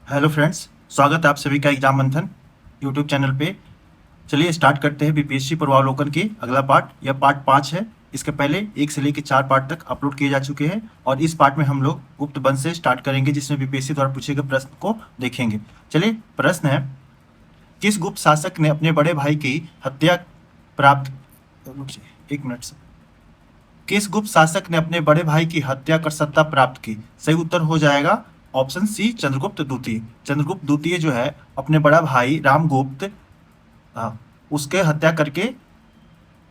Hello friends, स्वागत है आप सभी का एग्जाम मंथन यूट्यूब चैनल पे। चलिए स्टार्ट करते हैं बीपीएससी पूर्वावलोकन की अगला पार्ट। यह पार्ट 5 है। इसके पहले 1 से लेकर 4 पार्ट तक अपलोड किए जा चुके हैं और इस पार्ट में हम लोग गुप्त वंश से स्टार्ट करेंगे, जिसमें बीपीएससी द्वारा पूछे गए प्रश्न को देखेंगे। चलिए, प्रश्न है, किस गुप्त शासक ने अपने बड़े भाई की हत्या प्राप्त एक मिनट से किस गुप्त शासक ने अपने बड़े भाई की हत्या कर सत्ता प्राप्त की? सही उत्तर हो जाएगा ऑप्शन सी, चंद्रगुप्त द्वितीय। चंद्रगुप्त द्वितीय जो है अपने बड़ा भाई रामगुप्त, उसके हत्या करके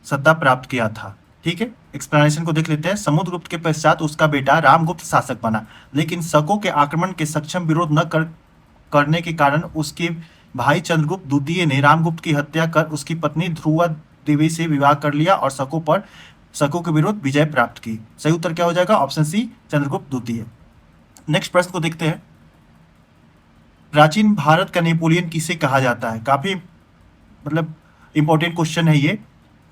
सत्ता प्राप्त किया था। ठीक है, एक्सप्लेनेशन को देख लेते हैं। समुद्रगुप्त के पश्चात उसका बेटा रामगुप्त शासक बना, लेकिन शकों के आक्रमण के सक्षम विरोध न करने के कारण उसके भाई चंद्रगुप्त द्वितीय ने रामगुप्त की हत्या कर उसकी पत्नी ध्रुवा देवी से विवाह कर लिया और शकों के विरुद्ध विजय प्राप्त की। सही उत्तर क्या हो जाएगा? ऑप्शन सी, चंद्रगुप्त द्वितीय। नेक्स्ट प्रश्न को देखते हैं। प्राचीन भारत का नेपोलियन किसे कहा जाता है? काफी इंपॉर्टेंट क्वेश्चन है ये।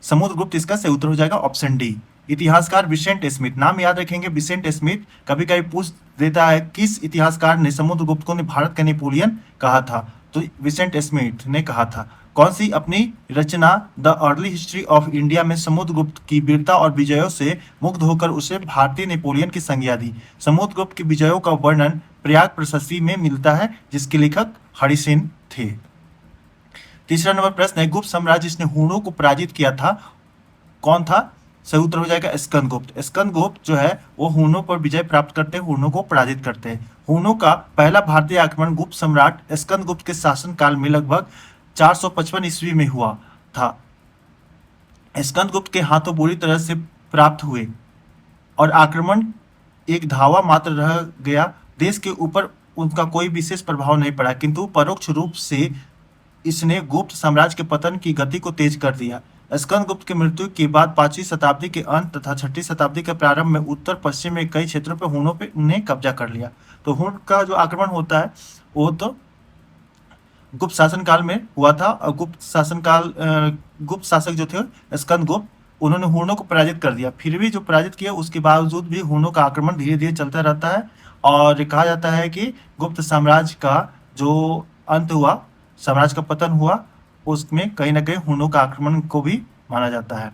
समुद्रगुप्त इसका सही उत्तर हो जाएगा ऑप्शन डी। इतिहासकार विसेंट स्मिथ, नाम याद रखेंगे, विसेंट स्मिथ। कभी कभी पूछ देता है किस इतिहासकार ने समुद्रगुप्त को भारत का नेपोलियन कहा था, तो विसेंट स्मिथ ने कहा था। कौन सी अपनी रचना the early history of India में समुद्रगुप्त की वीरता और विजयों से मुग्ध होकर उसे भारतीय नेपोलियन की संज्ञा दी? समुद्रगुप्त की विजयों का वर्णन प्रयाग प्रशस्ति में मिलता है, जिसके लेखक हरिसेन थे। तीसरा नंबर प्रश्न है, गुप्त साम्राज्य जिसने हूणों को पराजित किया था, कौन था? सही उत्तर हो जाएगा स्कंदगुप्त। स्कंदगुप्त जो है वो हूणों पर विजय प्राप्त करते हैं, हूणों को पराजित करते हैं। हूणों का पहला भारतीय आक्रमण गुप्त सम्राट स्कंदगुप्त के शासनकाल में लगभग 455 ईस्वी में हुआ था। स्कंदगुप्त के हाथों बुरी तरह से प्राप्त हुए और आक्रमण एक धावा मात्र रह गया। देश के ऊपर उनका कोई विशेष प्रभाव नहीं पड़ा, किंतु परोक्ष रूप से इसने गुप्त साम्राज्य के पतन की गति को तेज कर दिया। स्कंदगुप्त की मृत्यु के बाद 5वीं शताब्दी के अंत तथा 6वीं शताब्दी के प्रारंभ में उत्तर पश्चिम में कई क्षेत्रों पर हूणों पे उन्हें कब्जा कर लिया। तो हूण का जो आक्रमण होता है वो तो गुप्त शासनकाल में हुआ था। और गुप्त शासक जो थे स्कंदगुप्त, उन्होंने हूणों को पराजित कर दिया। फिर भी जो पराजित किया उसके बावजूद भी हूणों का आक्रमण धीरे धीरे चलता रहता है और कहा जाता है कि गुप्त साम्राज्य का जो अंत हुआ, साम्राज्य का पतन हुआ, उसमें कहीं ना कहीं हूणों का आक्रमण को भी माना जाता है।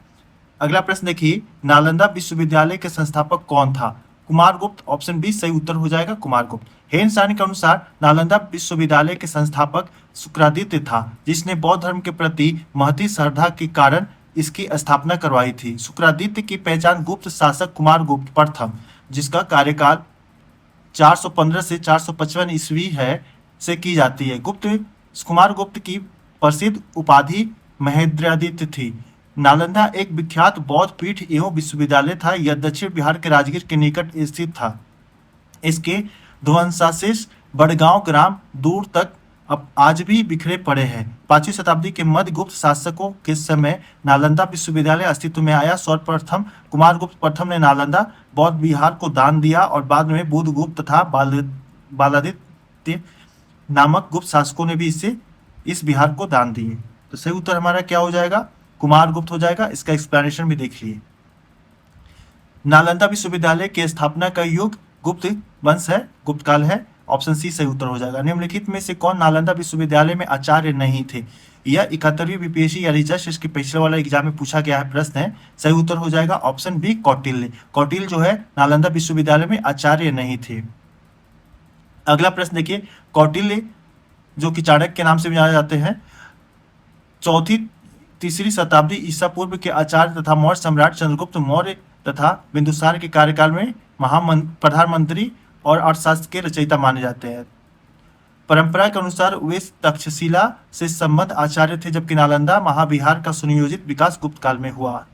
अगला प्रश्न देखिए, नालंदा विश्वविद्यालय के संस्थापक कौन था? कुमारगुप्त। ऑप्शन बी सही उत्तर हो जाएगा कुमारगुप्त। हेन सानी के अनुसार नालंदा विश्वविद्यालय के संस्थापक शुक्रादित्य था, जिसने बौद्ध धर्म के प्रति महती श्रद्धा के कारण इसकी स्थापना करवाई थी। शुक्रादित्य की पहचान गुप्त शासक कुमारगुप्त प्रथम, जिसका कार्यकाल 415 से 455 ईस्वी है, से की जाती है। कुमारगुप्त की प्रसिद्ध उपाधि महेंद्रादित्य थी। नालंदा एक विख्यात बौद्ध पीठ एवं विश्वविद्यालय था। यह दक्षिण बिहार के राजगीर के निकट स्थित था। इसके ध्वंसावशेष बड़गांव ग्राम दूर तक अब आज भी बिखरे पड़े हैं। 5वीं शताब्दी के मध्य गुप्त शासकों के समय नालंदा विश्वविद्यालय अस्तित्व में आया। सर्वप्रथम कुमारगुप्त प्रथम ने नालंदा बौद्ध विहार को दान दिया और बाद में बुद्धगुप्त तथा बालादित्य नामक गुप्त शासकों ने भी इस विहार को दान दिए। तो सही उत्तर हमारा क्या हो जाएगा? कुमारगुप्त हो जाएगा। इसका एक्सप्लेनेशन भी देख लिए। नालंदा विश्वविद्यालय के स्थापना का युग गुप्त वंश है, गुप्त काल है। ऑप्शन सी सही उत्तर हो जाएगा। निम्नलिखित में से कौन नालंदा विश्वविद्यालय में आचार्य नहीं थे? यह 71वीं बीपीएससी यानी जस्ट इसके पिछले वाला एग्जाम में पूछा गया है प्रश्न है। सही उत्तर हो जाएगा ऑप्शन बी, कौटिल्य। कौटिल्य जो है नालंदा विश्वविद्यालय में आचार्य नहीं थे। अगला प्रश्न देखिए, कौटिल्य जो कि चाणक्य के नाम से भी जाने जाते हैं, 4वीं-3वीं शताब्दी ईसा पूर्व के आचार्य तथा मौर्य सम्राट चंद्रगुप्त मौर्य तथा बिंदुसार के कार्यकाल में प्रधानमंत्री और अर्थशास्त्र के रचयिता माने जाते हैं। परंपरा के अनुसार वे तक्षशिला से संबद्ध आचार्य थे, जबकि नालंदा महाविहार का सुनियोजित विकास गुप्त काल में हुआ।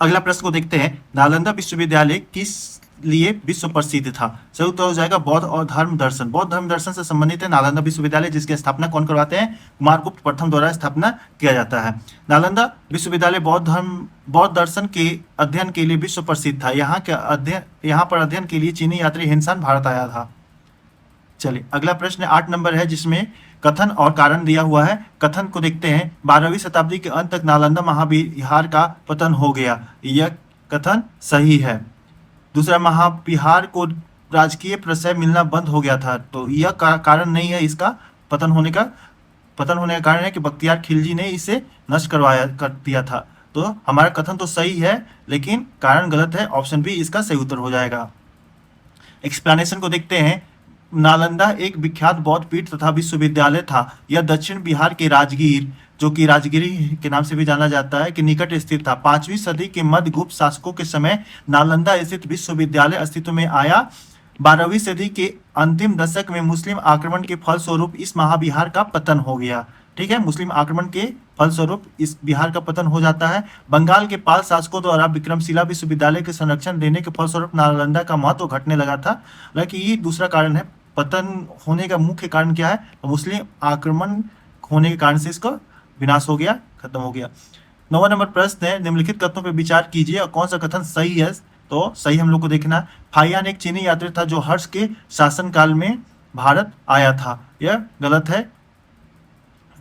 अगला प्रश्न को देखते हैं, नालंदा विश्वविद्यालय किस लिए विश्व प्रसिद्ध था? सही उत्तर हो जाएगा बौद्ध और धर्म दर्शन। बौद्ध धर्म दर्शन से संबंधित है नालंदा विश्वविद्यालय, जिसकी स्थापना कौन करवाते हैं? कुमारगुप्त प्रथम द्वारा स्थापना किया जाता है। नालंदा विश्वविद्यालय बौद्ध दर्शन के अध्ययन के लिए विश्व प्रसिद्ध था। यहाँ पर अध्ययन के लिए चीनी यात्री हिनसान भारत आया था। चलिए अगला प्रश्न 8 नंबर है, जिसमें कथन और कारण दिया हुआ है। कथन को देखते हैं, 12वीं शताब्दी के अंत तक नालंदा महाविहार का पतन हो गया। यह कथन सही है। दूसरा, महाविहार को राजकीय प्रशय मिलना बंद हो गया था। तो यह कारण नहीं है इसका पतन होने का। पतन होने का कारण है कि बख्तियार खिलजी ने इसे नष्ट कर दिया था। तो हमारा कथन तो सही है, लेकिन कारण गलत है। ऑप्शन बी इसका सही उत्तर हो जाएगा। एक्सप्लेनेशन को देखते हैं। नालंदा एक विख्यात बौद्ध पीठ तथा विश्वविद्यालय था। यह दक्षिण बिहार के राजगीर, जो कि राजगिरी के नाम से भी जाना जाता है, के निकट स्थित था। 5वीं सदी के मध्य गुप्त शासकों के समय नालंदा स्थित विश्वविद्यालय अस्तित्व में आया। 12वीं सदी के अंतिम दशक में मुस्लिम आक्रमण के फलस्वरूप इस महाविहार का पतन हो गया। ठीक है, मुस्लिम आक्रमण के फलस्वरूप इस बिहार का पतन हो जाता है। बंगाल के पाल शासकों द्वारा विक्रमशिला विश्वविद्यालय के संरक्षण देने के फलस्वरूप नालंदा का महत्व घटने लगा था। हालांकि ये दूसरा कारण है। पतन होने का मुख्य कारण क्या है? तो मुस्लिम आक्रमण होने के कारण से इसका विनाश हो गया, खत्म हो गया। 9वां नंबर प्रश्न है, निम्नलिखित कथनों पर विचार कीजिए और कौन सा कथन सही है। तो सही हम लोग को देखना है। फाहियान एक चीनी यात्री था जो हर्ष के शासनकाल में भारत आया था। यह गलत है।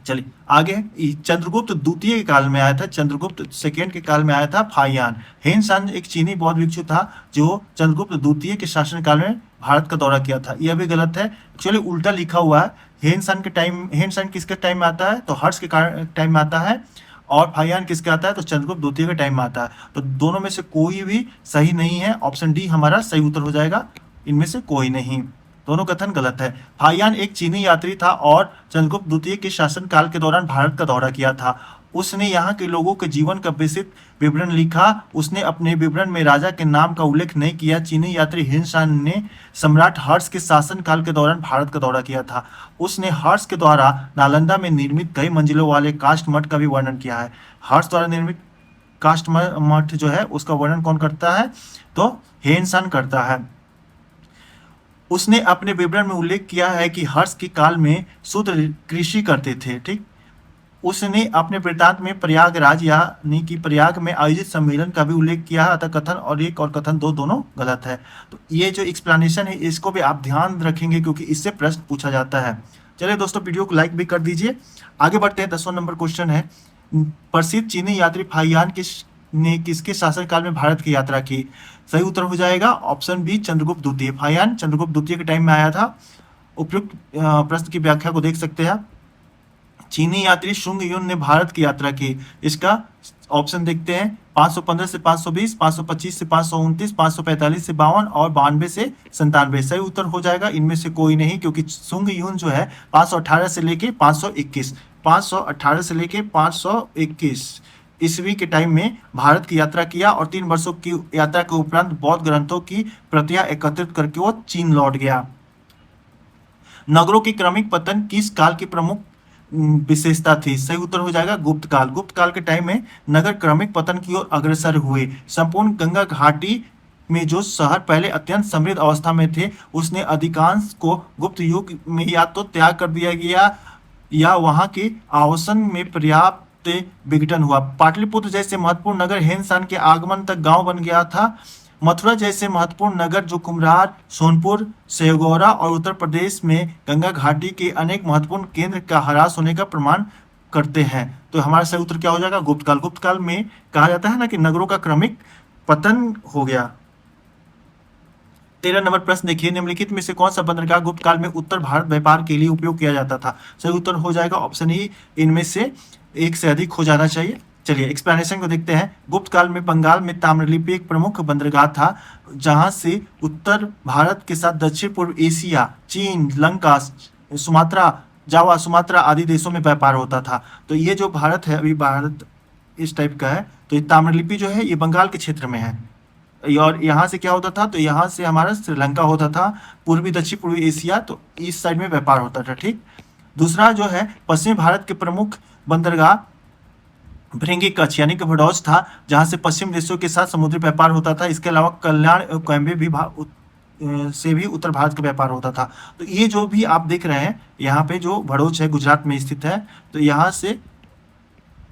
चलिए आगे। चंद्रगुप्त द्वितीय के काल में आया था। चंद्रगुप्त सेकेंड के काल में आया था फाहियान। हेनसान एक चीनी बौद्ध भिक्षु था जो चंद्रगुप्त द्वितीय के शासनकाल में भारत का दौरा किया था। यह भी गलत है। एक्चुअली उल्टा लिखा हुआ है। हेनसान किसके टाइम में आता है? तो हर्ष के टाइम में आता है। और फाहियान किसके आता है? तो चंद्रगुप्त द्वितीय के टाइम में आता है। तो दोनों में से कोई भी सही नहीं है। ऑप्शन डी हमारा सही उत्तर हो जाएगा। इनमें से कोई नहीं, दोनों कथन गलत है। फाहियान एक चीनी यात्री था और चंद्रगुप्त द्वितीय के शासनकाल के दौरान भारत का दौरा किया था। उसने यहाँ के लोगों के जीवन का विस्तृत विवरण लिखा। उसने अपने विवरण में राजा के नाम का उल्लेख नहीं किया। चीनी यात्री हिनशान ने सम्राट हर्ष के शासनकाल के दौरान भारत का दौरा किया था। उसने हर्ष के द्वारा नालंदा में निर्मित कई मंजिलों वाले काष्ठ मठ का भी वर्णन किया है। हर्ष द्वारा निर्मित काष्ठ मठ जो है उसका वर्णन कौन करता है? तो हिनशान करता है। उसने अपने विवरण में उल्लेख किया है कि हर्ष के काल में शूद्र कृषि करते थे। ठीक, उसने अपने वृत्तांत में प्रयागराज यानी कि प्रयाग में आयोजित सम्मेलन का भी उल्लेख किया है। अतः कथन और एक और कथन दो दोनों गलत है। तो ये जो एक्सप्लेनेशन है इसको भी आप ध्यान रखेंगे क्योंकि इससे प्रश्न पूछा जाता है। चलिए दोस्तों, वीडियो को लाइक भी कर दीजिए। आगे बढ़ते हैं। 10वां नंबर क्वेश्चन है, प्रसिद्ध चीनी यात्री फाहियान ने किसके शासनकाल में भारत की यात्रा की? सही उत्तर हो जाएगा ऑप्शन बी चंद्रगुप्त द्वितीय। फाहियान चंद्रगुप्त द्वितीय के टाइम में आया था। उपयुक्त प्रश्न की व्याख्या को देख सकते हैं आप। चीनी यात्री शुंग युन ने भारत की यात्रा की। इसका ऑप्शन देखते हैं। 515 से 520, 525 से 529, 545 से 52 और 92 से 97। सही उत्तर हो जाएगा इनमें से कोई नहीं, क्योंकि शुंग युन जो है 518 से लेके 518 से लेके 521 ईस्वी के टाइम में भारत की यात्रा किया और 3 वर्षों की यात्रा के उपरांत बौद्ध ग्रंथों की प्रतियां एकत्रित करके वो चीन लौट गया। नगरों के क्रमिक पतन किस काल की प्रमुख विशेषता थी? सही उत्तर हो जाएगा गुप्त काल। गुप्त काल के टाइम में नगर क्रमिक पतन की ओर अग्रसर हुए। संपूर्ण गंगा घाटी में जो शहर पहले अत्यंत समृद्ध अवस्था में थे उसने अधिकांश को गुप्त युग में या तो त्याग कर दिया गया या वहां के आवासन में पर्याप्त विघटन हुआ। पाटलिपुत्र जैसे महत्वपूर्ण नगर हेनसान के आगमन तक गांव बन गया था। मथुरा जैसे महत्वपूर्ण नगर जो कुम्हरार, सोनपुर, सेगौरा और उत्तर प्रदेश में गंगा घाटी के अनेक महत्वपूर्ण केंद्र का ह्रास होने का प्रमाण करते हैं। तो हमारा सही उत्तर क्या हो जाएगा? गुप्त काल। गुप्त काल में कहा जाता है ना कि नगरों का क्रमिक पतन हो गया। 13 नंबर प्रश्न देखिए, निम्नलिखित में से कौन सा बंदरगाह गुप्त काल में उत्तर भारत व्यापार के लिए उपयोग किया जाता था? सही उत्तर हो जाएगा ऑप्शन ई, इनमें से एक से अधिक हो जाना चाहिए। चलिए एक्सप्लेनेशन को देखते हैं। गुप्त काल में बंगाल में ताम्रलिपि एक प्रमुख बंदरगाह था जहां से उत्तर भारत के साथ दक्षिण पूर्व एशिया, चीन, लंका, जावा, सुमात्रा आदि देशों में व्यापार होता था। तो ये जो भारत है, अभी भारत इस टाइप का है, तो ये ताम्रलिपि जो है ये बंगाल के क्षेत्र में है। और यहाँ से क्या होता था? तो यहाँ से हमारा श्रीलंका होता था, पूर्वी दक्षिण पूर्वी एशिया, तो इस साइड में व्यापार होता था। ठीक, दूसरा जो है पश्चिमी भारत के प्रमुख बंदरगाह भृंगी कच्छ यानी कि भड़ौस था जहां से पश्चिम देशों के साथ समुद्री व्यापार होता था। इसके अलावा कल्याण कोयम्बे भी से भी उत्तर भारत का व्यापार होता था। तो ये जो भी आप देख रहे हैं यहाँ पे जो भड़ौस है गुजरात में स्थित है, तो यहाँ से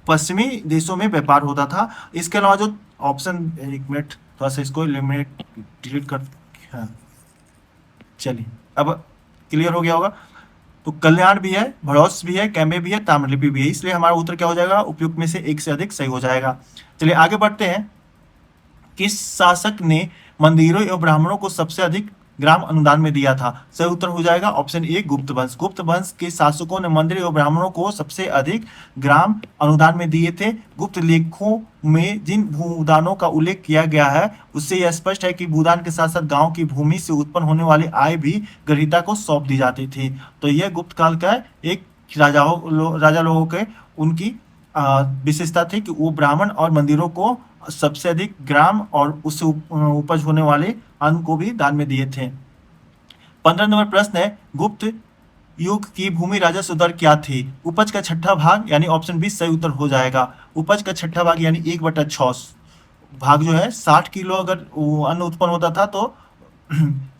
पश्चिमी देशों में व्यापार होता था। इसके अलावा जो ऑप्शन, एक मिनट थोड़ा सा इसको एलिमिनेट डिलीट कर, हाँ चलिए अब क्लियर हो गया होगा। तो कल्याण भी है, भड़ौस भी है, कैम्बे भी है, ताम्रलिपि भी है, इसलिए हमारा उत्तर क्या हो जाएगा? उपयुक्त में से एक से अधिक सही हो जाएगा। चलिए आगे बढ़ते हैं। किस शासक ने मंदिरों एवं ब्राह्मणों को सबसे अधिक ग्राम अनुदान में दिया था? सही उत्तर हो जाएगा ऑप्शन ए गुप्त वंश। गुप्त वंश के शासकों ने मंदिर और ब्राह्मणों को सबसे अधिक ग्राम अनुदान में दिए थे। गुप्त लेखों में जिन भूदानों का उल्लेख किया गया है उससे यह स्पष्ट है कि भूदान के साथ साथ गांव की भूमि से उत्पन्न होने वाली आय भी ग्रहीता को सौंप दी जाती थी। तो यह गुप्त काल का एक राजा लोगों के उनकी विशेषता थी कि वो ब्राह्मण और मंदिरों को सबसे अधिक ग्राम और उससे उपज होने वाले अन्न को भी दान में दिए थे। 15 नंबर प्रश्न है, गुप्त युग की भूमि राजस्व दर क्या थी? उपज का छठा भाग यानी ऑप्शन बी सही उत्तर हो जाएगा। उपज का छठा भाग यानी 1/6 भाग जो है 60 किलो अगर अन्न उत्पन्न होता था तो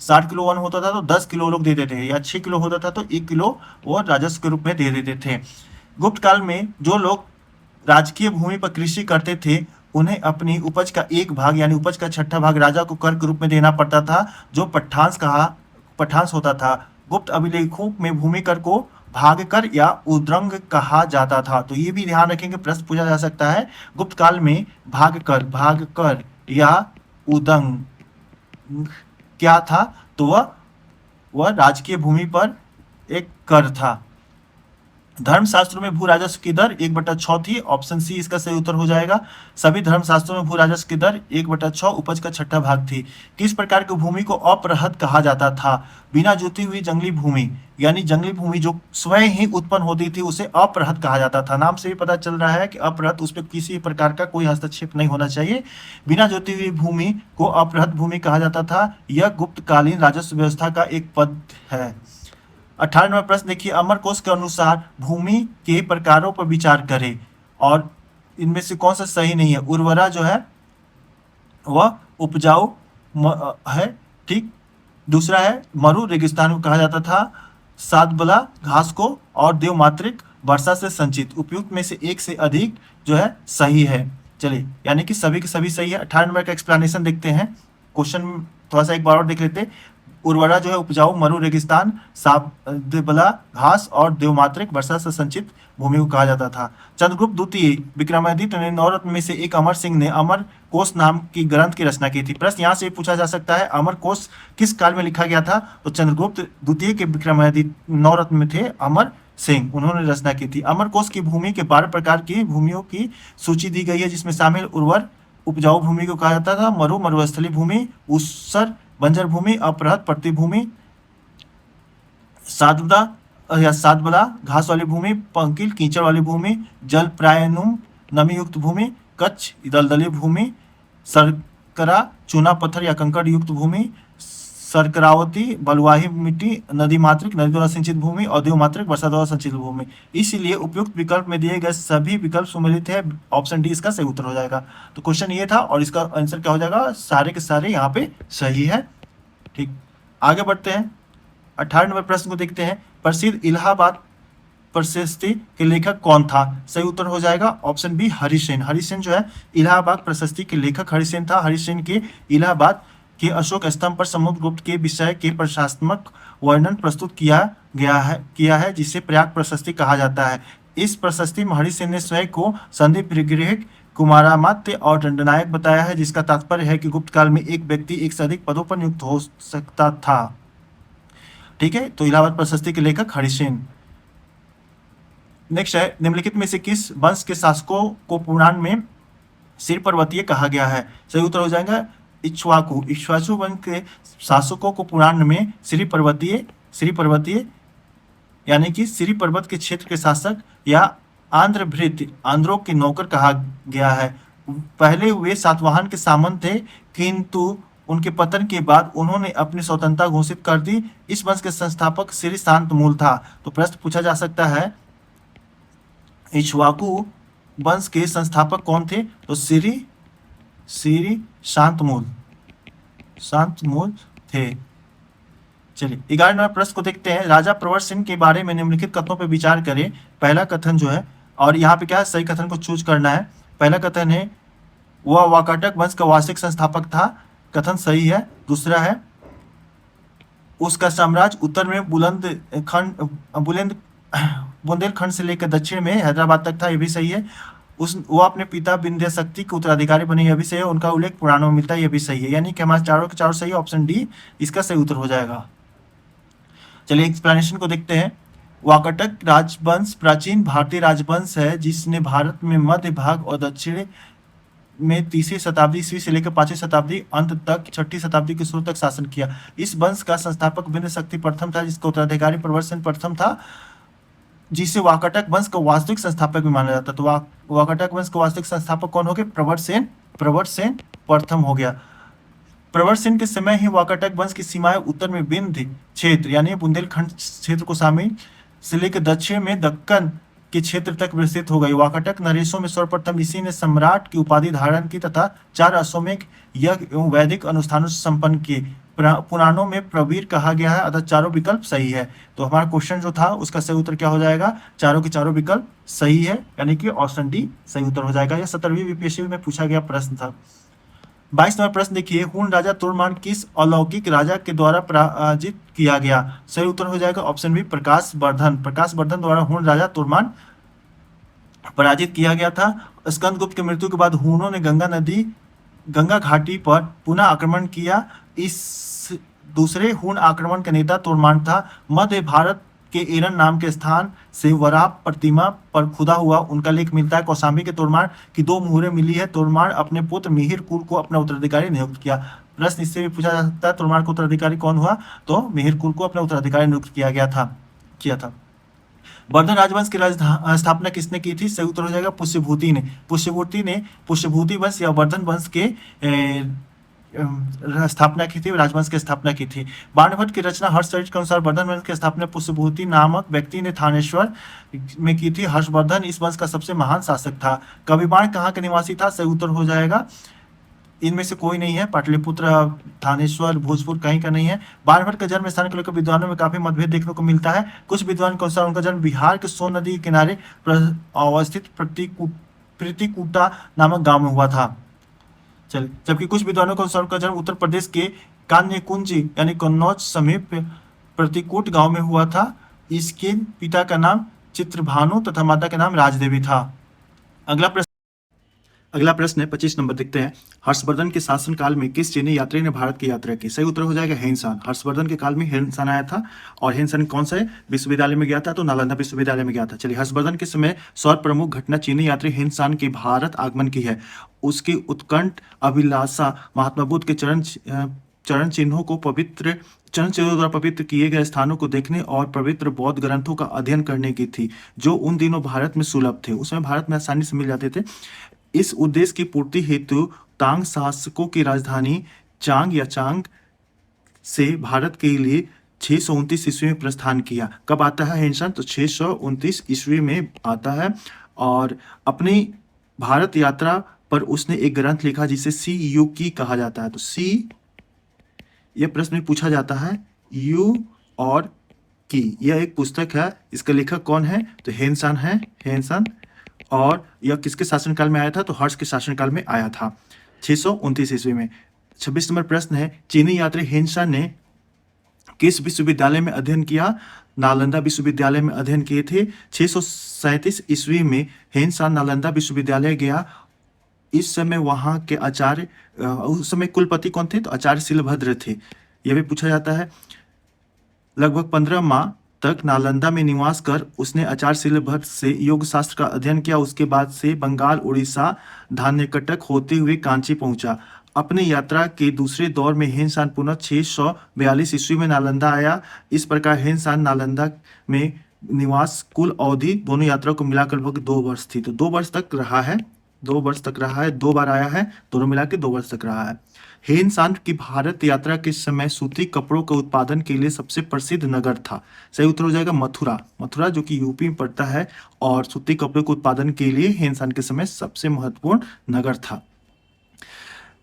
60 किलो अन्न होता था तो 10 किलो लोग दे देते थे, या 6 किलो होता था तो 1 किलो वो राजस्व के रूप में दे देते थे। गुप्त काल में जो लोग राजकीय भूमि पर कृषि करते थे उन्हें अपनी उपज का एक भाग यानी उपज का छठा भाग राजा को कर के रूप में देना पड़ता था, जो पठांश होता था। गुप्त अभिलेखों में भूमि कर को भाग कर या उद्रंग कहा जाता था। तो ये भी ध्यान रखेंगे, प्रश्न पूछा जा सकता है। गुप्त काल में भाग कर या उदंग क्या था? तो वह राजकीय भूमि पर एक कर था। धर्मशास्त्रों में भू राजस्व की दर 1/6 थी। ऑप्शन सी इसका सही उत्तर हो जाएगा। सभी धर्मशास्त्रों में भू राजस्व की दर 1/6 उपज का छठा भाग थी। किस प्रकार की भूमि को अपरहत कहा जाता था? बिना जोती हुई जंगली भूमि यानी जंगली भूमि जो स्वयं ही उत्पन्न होती थी उसे अपरहत कहा जाता था। नाम से भी पता चल रहा है कि अपरहत, उस पर किसी प्रकार का कोई हस्तक्षेप नहीं होना चाहिए। बिना जोती हुई भूमि को अपरहत भूमि कहा जाता था। यह गुप्तकालीन राजस्व व्यवस्था का एक पद है। 18 नंबर प्रश्न देखिए, अमरकोश के अनुसार भूमि के प्रकारों पर विचार करें और इनमें से कौन सा सही नहीं है। उर्वरा जो है वह उपजाऊ है, ठीक। दूसरा है मरु रेगिस्तान को कहा जाता था। सातबला घास को और देवमातृक वर्षा से संचित। उपयुक्त में से एक से अधिक जो है सही है। चलिए, यानी कि सभी के सभी सही है। 18 नंबर का एक्सप्लेनेशन देखते हैं। क्वेश्चन थोड़ा सा एक बार और देख लेते हैं। उर्वरा जो है उपजाऊ, मरु रेगिस्तान, सातबला घास और देवमातृक वर्षा से संचित भूमि को कहा जाता था। चंद्रगुप्त द्वितीय विक्रमादित्य ने नवरत्न में से एक अमर सिंह ने अमर कोश नाम की ग्रंथ की रचना की थी। प्रश्न यहाँ से पूछा जा सकता है, अमर कोश किस काल में लिखा गया था? तो चंद्रगुप्त द्वितीय के विक्रमादित्य नवरत्न में थे अमर सिंह, उन्होंने रचना की थी। अमर कोश की भूमि के 12 प्रकार की भूमियों की सूची दी गई है, जिसमें शामिल उर्वर उपजाऊ भूमि को कहा जाता था, मरु मरुस्थली भूमि, ऊसर बंजर भूमि, अपरहत प्रतिभूमि, सातबला घास वाली भूमि, पंकिल कीचड़ वाली भूमि, जल प्रायनुम नमी युक्त भूमि, कच्छ दलदली भूमि, सरकरा चूना पत्थर या कंकड़ युक्त भूमि, सरकरावती बलुआही मिट्टी, नदी मातृक नदी द्वारा सिंचित भूमि और देव मातृक वर्षा द्वारा सिंचित भूमि। इसलिए उपयुक्त विकल्प में दिए गए सभी विकल्प सम्मिलित है। ऑप्शन डी इसका सही उत्तर हो जाएगा। तो क्वेश्चन ये था और इसका आंसर क्या हो जाएगा? सारे के सारे यहाँ पे सही है। ठीक, आगे बढ़ते हैं। 18 नंबर प्रश्न को देखते हैं। प्रसिद्ध इलाहाबाद प्रशस्ति के लेखक कौन था? सही उत्तर हो जाएगा ऑप्शन बी हरिसेन। हरिसेन जो है इलाहाबाद प्रशस्ति के लेखक हरिसेन था। हरिसेन के इलाहाबाद के अशोक स्तंभ पर समुद्रगुप्त के विषय के प्रशासनात्मक वर्णन प्रस्तुत किया है जिसे प्रयाग प्रशस्ति कहा जाता है। इस प्रशस्ति में हरिसेन ने स्वयं को संदीप परिगृहक, कुमारामात्य और दंडनायक बताया है, जिसका तात्पर्य है कि गुप्त काल में एक व्यक्ति एक से अधिक पदों पर नियुक्त हो सकता था। ठीक है, तो इलाहाबाद प्रशस्ति के लेखक हरिसेन। नेक्स्ट है, निम्नलिखित में से किस वंश के शासकों को पुराण में सिर पर्वतीय कहा गया है? सही उत्तर हो जाएगा इक्ष्वाकु। इक्ष्वाकु वंश के शासकों को पुराण में श्री पर्वतीय यानी कि श्री पर्वत के क्षेत्र के शासक या आंध्रभृत्य, आंध्रों के नौकर कहा गया है। पहले वे सातवाहन के सामंत थे, किंतु उनके पतन के बाद उन्होंने अपनी स्वतंत्रता घोषित कर दी। इस वंश के संस्थापक श्री शांतमूल था। तो प्रश्न पूछा जा सकता है, इक्ष्वाकु वंश के संस्थापक कौन थे? तो श्री शांतमूल थे। चलिए 11 नंबर प्रश्न को देखते हैं। राजा प्रवर सिंह के बारे में निम्नलिखित कथनों पर विचार करें। पहला कथन जो है, और यहाँ पे क्या है, सही कथन को चूज करना है। पहला कथन है वह वाकाटक वंश का वार्षिक संस्थापक था, कथन सही है। दूसरा है उसका साम्राज्य उत्तर में बुंदेलखंड से लेकर दक्षिण में हैदराबाद तक था, ये भी सही है। वो अपने पिता विंध्य शक्ति के उत्तराधिकारी बने, यह भी सही है। उनका उल्लेख पुराणों में मिलता है, यह भी सही है। यानी कि हमारे चारों के चारों सही, ऑप्शन डी इसका सही उत्तर हो जाएगा। चलिए एक्सप्लेनेशन को देखते हैं। वाकाटक राजवंश प्राचीन भारतीय राजवंश है जिसने भारत में मध्य भाग और दक्षिण में 3वीं शताब्दी ईस्वी से लेकर 5वीं शताब्दी अंत तक 6ठी शताब्दी के शुरू तक शासन किया। इस वंश का संस्थापक विंध्य शक्ति प्रथम था, जिसका उत्तराधिकारी प्रवरसेन प्रथम था, जिसे वाकाटक वंश का वास्तविक संस्थापक भी माना जाता है। तो वाकाटक वंश का वास्तविक संस्थापक कौन हो गए? प्रवरसेन प्रथम हो गया। प्रवरसेन के समय ही वाकाटक वंश की सीमाएं उत्तर में विंध्य क्षेत्र यानी बुंदेलखंड क्षेत्र को शामिल से लेकर दक्षिण में दक्कन के क्षेत्र तक विस्तृत हो गई। वाकाटक नरेशों में सर्वप्रथम इसी ने सम्राट की उपाधि धारण की तथा 4 अश्वमेध यज्ञ एवं वैदिक अनुष्ठानों से संपन्न किए। पुराणों में प्रवीर कहा गया है, अतः चारों विकल्प सही है। तो हमारा क्वेश्चन जो था उसका सही उत्तर क्या हो जाएगा? चारों के चारों विकल्प सही है, यानी कि ऑप्शन डी सही उत्तर हो जाएगा। यह 17वीं यूपीएससी में पूछा गया प्रश्न था। 22 नंबर प्रश्न देखिए, हूण राजा तोरमान किस अलौकिक राजा के द्वारा पराजित किया गया? सही उत्तर हो जाएगा ऑप्शन बी प्रकाश वर्धन। प्रकाश वर्धन द्वारा हूण राजा तोरमान पराजित किया गया था। स्कंदगुप्त की मृत्यु के बाद हूणों ने गंगा घाटी पर पुनः आक्रमण किया। इस दूसरे हूण आक्रमण का नेता तोरमान था। मध्य भारत के एरन नाम के स्थान से वराह प्रतिमा पर खुदा हुआ उनका लेख मिलता है। कौशाम्बी के तोरमान की 2 मुहरें मिली है। तोरमान अपने पुत्र मिहिर कुल को अपना उत्तराधिकारी नियुक्त किया। प्रश्न इससे भी पूछा जा सकता है, तोरमान का उत्तराधिकारी कौन हुआ? तो मिहिर कुल को अपना उत्तराधिकारी नियुक्त किया था। वर्धन राजवंश की स्थापना किसने की थी? सही उत्तर हो जाएगा पुष्यभूति ने। पुष्यभूति वंश या वर्धन वंश के स्थापना की थी, राजवंश की स्थापना की थी। बाणभट्ट की रचना हर्षचरित के अनुसार वर्धन वंश की स्थापना पुष्यभूति नामक व्यक्ति ने थानेश्वर में की थी। हर्षवर्धन इस वंश का सबसे महान शासक था। कविबाण कहाँ का निवासी था? सही उत्तर हो जाएगा इनमें से कोई नहीं है। पाटलिपुत्र, थानेश्वर, भोजपुर कहीं का नहीं है। बाणभट्ट का जन्म स्थान को लेकर विद्वानों में काफी मतभेद देखने को मिलता है। कुछ विद्वान के अनुसार उनका जन्म बिहार के सोन नदी के किनारे अवस्थित प्रतिकूटा नामक गांव में हुआ था। चल, जबकि कुछ विद्वानों के अनुसार उनका जन्म उत्तर प्रदेश के कान्यकुंज यानी कन्नौज समीप प्रतिकूट गांव में हुआ था। इसके पिता का नाम चित्रभानु तथा माता का नाम राजदेवी था। अगला प्रश्न है 25 नंबर, देखते हैं। हर्षवर्धन के शासनकाल में किस चीनी यात्री ने भारत की यात्रा की? सही उत्तर हो जाएगा हेनसान। हर्षवर्धन के काल में हेनसान आया था। और हेनसान कौन सा विश्वविद्यालय में गया था? तो नालंदा विश्वविद्यालय में गया था। चलिए, हर्षवर्धन के समय सर्व प्रमुख घटना चीनी यात्री हेनसान के भारत आगमन की है। उसकी उत्कंठ अभिलाषा महात्मा बुद्ध के चरण चिन्हों द्वारा पवित्र किए गए स्थानों को देखने और पवित्र बौद्ध ग्रंथों का अध्ययन करने की थी, जो उन दिनों भारत में सुलभ थे। उसमें भारत में आसानी से मिल जाते थे। इस उद्देश्य की पूर्ति हेतु तांग शासकों की राजधानी चांग से भारत के लिए 629 ईस्वी में प्रस्थान किया। कब आता है हेनसान? तो 629 ईस्वी में आता है। और अपनी भारत यात्रा पर उसने एक ग्रंथ लिखा जिसे सी यू की कहा जाता है। तो सी, यह प्रश्न में पूछा जाता है, यू और की, यह एक पुस्तक है। इसका लेखक कौन है? तो हेनसान है, हेनसान। और यह किसके शासनकाल में आया था? तो हर्ष के शासनकाल में आया था, 629 ईस्वी में। 26 नंबर प्रश्न है, चीनी यात्री हेनसान ने किस विश्वविद्यालय में अध्ययन किया? नालंदा विश्वविद्यालय में अध्ययन किए थे। 637 ईस्वी में हेनसान नालंदा विश्वविद्यालय गया। इस समय वहां के आचार्य, उस समय कुलपति कौन थे? तो आचार्य शिलभद्र थे। यह भी पूछा जाता है। लगभग 15 माह तक नालंदा में निवास कर उसने आचार्य शिलभद्र से योग शास्त्र का अध्ययन किया। उसके बाद से बंगाल, उड़ीसा, धान्यकटक होते हुए कांची पहुंचा। अपनी यात्रा के दूसरे दौर में हेनसान पुनः 642 ईस्वी में नालंदा आया। इस प्रकार हेनसान नालंदा में निवास कुल अवधि दोनों यात्रा को मिलाकर लगभग 2 वर्ष थी। तो 2 वर्ष तक रहा है, 2 वर्ष तक रहा है, 2 बार आया है, दोनों मिला के 2 वर्ष तक रहा है। हेनसान की भारत यात्रा के समय सूती कपड़ों के उत्पादन के लिए सबसे प्रसिद्ध नगर था। सही उत्तर हो जाएगा मथुरा। मथुरा जो कि यूपी में पड़ता है, और सूती कपड़ों के उत्पादन के लिए हेनसान के समय सबसे महत्वपूर्ण नगर था।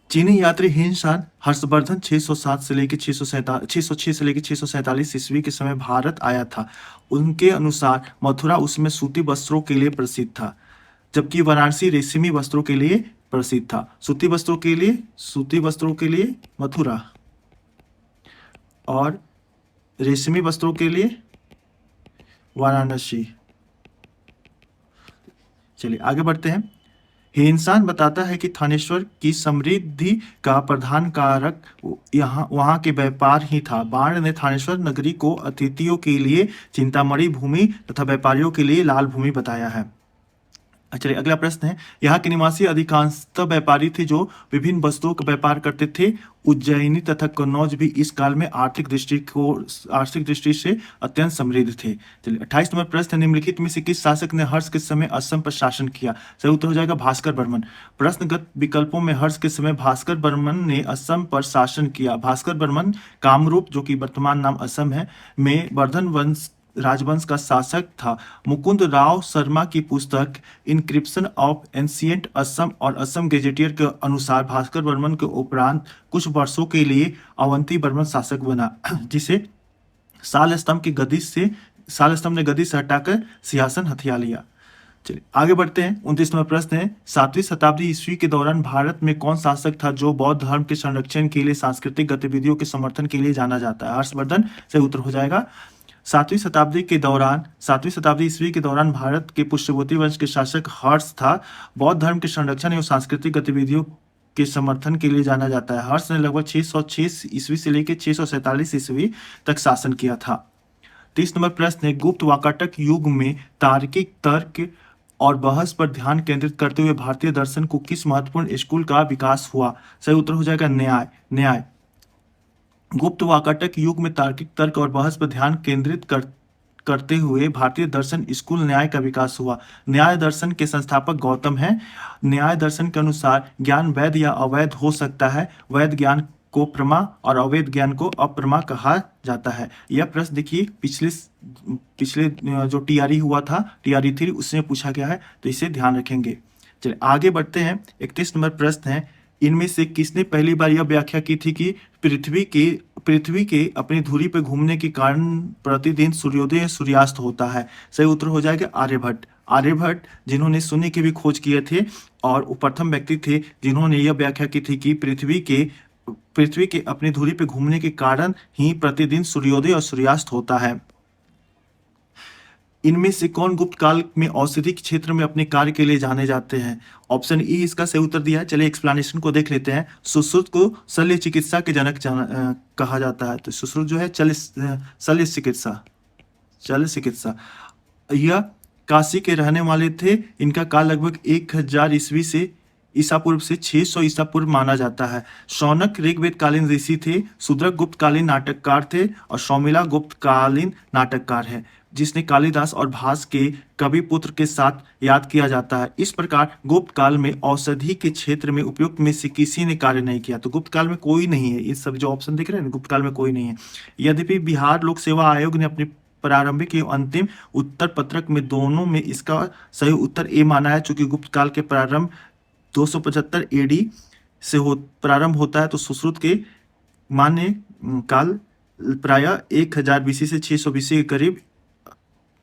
चीनी यात्री हेनसान हर्षवर्धन 607 से लेकर 606 से लेकर 647 ईस्वी के समय भारत आया था। उनके अनुसार मथुरा उसमें सूती वस्त्रों के लिए प्रसिद्ध था, जबकि वाराणसी रेशमी वस्त्रों के लिए प्रसिद्ध था। सूती वस्त्रों के लिए मथुरा, और रेशमी वस्त्रों के लिए वाराणसी। चलिए आगे बढ़ते हैं। हेनसान बताता है कि थानेश्वर की समृद्धि का प्रधान कारक यहाँ वहाँ के व्यापार ही था। बाण ने थानेश्वर नगरी को अतिथियों के लिए चिंतामणि भूमि तथा व्यापारियों के लिए लाल भूमि बताया है। चलिए अगला प्रश्न है, यहाँ के निवासी अधिकांशतः व्यापारी थे जो विभिन्न वस्तुओं का व्यापार करते थे। उज्जैनी तथा कन्नौज भी इस काल में आर्थिक दृष्टि से अत्यंत समृद्ध थे। चलिए 28 नंबर प्रश्न है, निम्नलिखित में से किस शासक ने हर्ष के समय असम पर शासन किया? सही उत्तर हो जाएगा भास्कर बर्मन। प्रश्नगत विकल्पों में हर्ष के समय भास्कर बर्मन ने असम पर शासन किया। भास्कर बर्मन कामरूप, जो कि वर्तमान नाम असम है, में वर्धन वंश राजवंश का शासक था। मुकुंद राव शर्मा की पुस्तक इनक्रिप्शन ऑफ एंशिएंट असम और असम गेजेटियर के अनुसार भास्कर बर्मन के उपरांत कुछ वर्षों के लिए अवंती बर्मन शासक बना, जिसे साल स्तंभ ने गद्दी से हटाकर सिंहासन हथिया लिया। चलिए आगे बढ़ते हैं। 29 नंबर प्रश्न है, 7वीं शताब्दी ईस्वी के दौरान भारत में कौन शासक था जो बौद्ध धर्म के संरक्षण के लिए सांस्कृतिक गतिविधियों के समर्थन के लिए जाना जाता है? हर्षवर्धन। सही उत्तर हो जाएगा। 7वीं शताब्दी ईस्वी के दौरान भारत के पुष्यभूति वंश के शासक हर्ष था। बौद्ध धर्म के संरक्षण एवं सांस्कृतिक गतिविधियों के समर्थन के लिए जाना जाता है। हर्ष ने लगभग 606 ईस्वी से लेकर 647 ईस्वी तक शासन किया था। 30 नंबर प्रश्न है, गुप्त वाकाटक युग में तार्किक तर्क और बहस पर ध्यान केंद्रित करते हुए भारतीय दर्शन को किस महत्वपूर्ण स्कूल का विकास हुआ? सही उत्तर हो जाएगा न्याय। गुप्त वाकाटक युग में तार्किक तर्क और बहस पर ध्यान केंद्रित करते हुए भारतीय दर्शन स्कूल न्याय का विकास हुआ। न्याय दर्शन के संस्थापक गौतम हैं। न्याय दर्शन के अनुसार ज्ञान वैध या अवैध हो सकता है। वैध ज्ञान को प्रमा और अवैध ज्ञान को अप्रमा कहा जाता है। यह प्रश्न देखिए पिछले जो टीआरई हुआ था, टीआरई 3, उसमें पूछा गया है, तो इसे ध्यान रखेंगे। चलिए आगे बढ़ते हैं। 31 नंबर प्रश्न है, इनमें से किसने पहली बार यह व्याख्या की थी कि पृथ्वी के अपनी धुरी पर घूमने के कारण प्रतिदिन सूर्योदय या सूर्यास्त होता है? सही उत्तर हो जाएगा आर्यभट्ट, जिन्होंने शून्य की भी खोज किए थे और वो प्रथम व्यक्ति थे जिन्होंने यह व्याख्या की थी कि पृथ्वी के अपनी धुरी पर घूमने के कारण ही प्रतिदिन सूर्योदय और सूर्यास्त होता है। इनमें से कौन गुप्त काल में औषधि क्षेत्र में अपने कार्य के लिए जाने जाते हैं? ऑप्शन ई इसका सही उत्तर दिया है। चलिए एक्सप्लेनेशन को देख लेते हैं। सुश्रुत को शल्य चिकित्सा के जनक कहा जाता है। तो सुश्रुत जो है शल्य चिकित्सा, यह काशी के रहने वाले थे। इनका काल लगभग 1000 ईस्वी से ईसा पूर्व से 600 ईसा पूर्व माना जाता है। शौनक ऋग्वेद कालीन ऋषि थे। शूद्रक गुप्त कालीन नाटककार थे और शौमिला गुप्त कालीन नाटककार है, जिसने कालिदास और भास के कवि पुत्र के साथ याद किया जाता है। इस प्रकार गुप्त काल में औषधि के क्षेत्र में उपयुक्त में से किसी ने कार्य नहीं किया। तो गुप्त काल में कोई नहीं है। ये सब जो ऑप्शन दिख रहे हैं गुप्त काल में कोई नहीं है। यद्यपि बिहार लोक सेवा आयोग ने अपनी प्रारंभिक एवं अंतिम उत्तर पत्रक में दोनों में इसका सही उत्तर ए माना है, चूंकि गुप्त काल के प्रारंभ 275 एडी से प्रारंभ होता है। तो सुश्रुत के मान्य काल प्रायः 1000 बीसी से 600 बीसी के करीब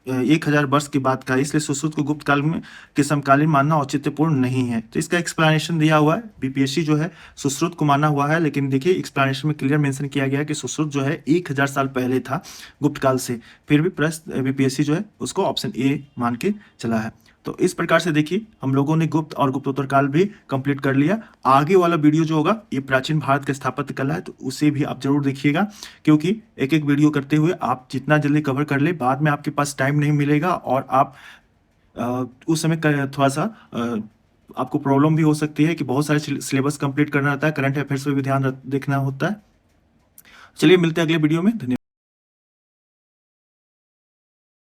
1000 वर्ष के बाद का, इसलिए सुश्रुत को गुप्त काल में के समकालीन मानना औचित्यपूर्ण नहीं है। तो इसका एक्सप्लेनेशन दिया हुआ है। बीपीएससी जो है सुश्रुत को माना हुआ है, लेकिन देखिए एक्सप्लेनेशन में क्लियर मेंशन किया गया है कि सुश्रुत जो है 1000 साल पहले था गुप्त काल से। फिर भी प्रश्न बीपीएससी जो है उसको ऑप्शन ए मान के चला है। तो इस प्रकार से देखिए हम लोगों ने गुप्त और गुप्तोत्तर काल भी कंप्लीट कर लिया। आगे वाला वीडियो जो होगा ये प्राचीन भारत के स्थापत्य कला है, तो उसे भी आप जरूर देखिएगा, क्योंकि एक एक वीडियो करते हुए आप जितना जल्दी कवर कर ले, बाद में आपके पास टाइम नहीं मिलेगा और आप उस समय थोड़ा सा आपको प्रॉब्लम भी हो सकती है कि बहुत सारे सिलेबस कंप्लीट करना रहता है, करंट अफेयर्स पर भी ध्यान देखना होता है। चलिए मिलते हैं अगले वीडियो में। धन्यवाद।